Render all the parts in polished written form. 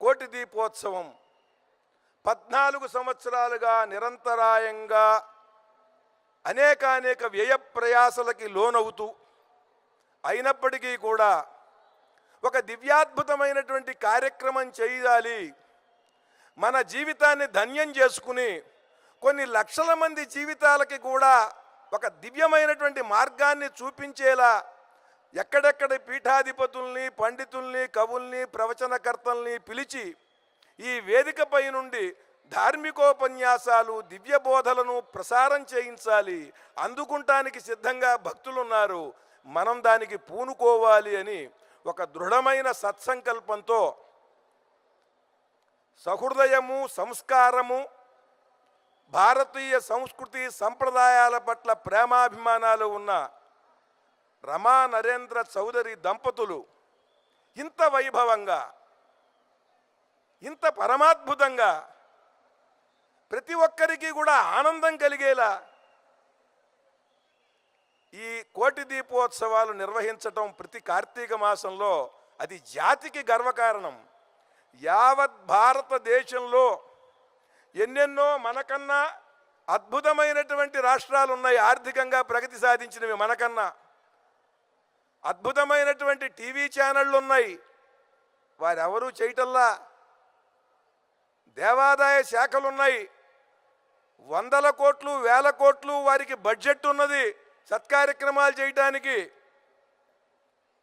కోటి దీపోత్సవం 14 సంవత్సరాలుగా నిరంతరాయంగా అనేక వ్యయ ప్రయాసలకి లోనవుతూ అయినప్పటికీ కూడా ఒక దివ్యాద్భుతమైనటువంటి కార్యక్రమం చేయాలి, మన జీవితాన్ని ధన్యం చేసుకుని కొన్ని లక్షల మంది జీవితాలకి కూడా ఒక దివ్యమైనటువంటి మార్గాన్ని చూపించేలా ఎక్కడెక్కడ పీఠాధిపతుల్ని, పండితుల్ని, కవుల్ని, ప్రవచనకర్తల్ని పిలిచి ఈ వేదికపై నుండి ధార్మికోపన్యాసాలు, దివ్య బోధలను ప్రసారం చేయించాలి. అందుకుంటానికి సిద్ధంగా భక్తులున్నారు. మనం దానికి పూనుకోవాలి అని ఒక దృఢమైన సత్సంకల్పంతో సహృదయము, సంస్కారము, భారతీయ సంస్కృతి సంప్రదాయాల పట్ల ప్రేమాభిమానాలు ఉన్న రమా నరేంద్ర చౌదరి దంపతులు ఇంత వైభవంగా, ఇంత పరమాద్భుతంగా, ప్రతి ఒక్కరికి కూడా ఆనందం కలిగేలా ఈ కోటి దీపోత్సవాలు నిర్వహించటం ప్రతి కార్తీక మాసంలో అది జాతికి గర్వకారణం. యావత్ భారతదేశంలో ఎన్నెన్నో మనకన్నా అద్భుతమైనటువంటి రాష్ట్రాలు ఉన్నాయి, ఆర్థికంగా ప్రగతి సాధించినవి. మనకన్నా అద్భుతమైనటువంటి టీవీ ఛానళ్ళు ఉన్నాయి, వారెవరూ చేయటల్లా. దేవాదాయ శాఖలున్నాయి, వందల కోట్లు, వేల కోట్లు వారికి బడ్జెట్ ఉన్నది సత్కార్యక్రమాలు చేయటానికి.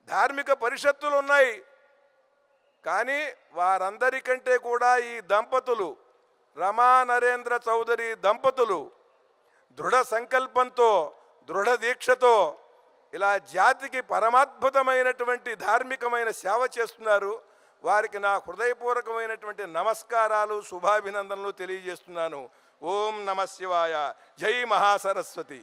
ధార్మిక పరిషత్తులు ఉన్నాయి. కానీ వారందరికంటే కూడా ఈ దంపతులు, రమా నరేంద్ర చౌదరి దంపతులు దృఢ సంకల్పంతో, దృఢ దీక్షతో ఇలా జాతికి పరమాద్భుతమైనటువంటి ధార్మికమైన సేవ చేస్తున్నారు. వారికి నా హృదయపూర్వకమైనటువంటి నమస్కారాలు, శుభాభినందనలు తెలియజేస్తున్నాను. ఓం నమ శివాయ. జై మహాసరస్వతి.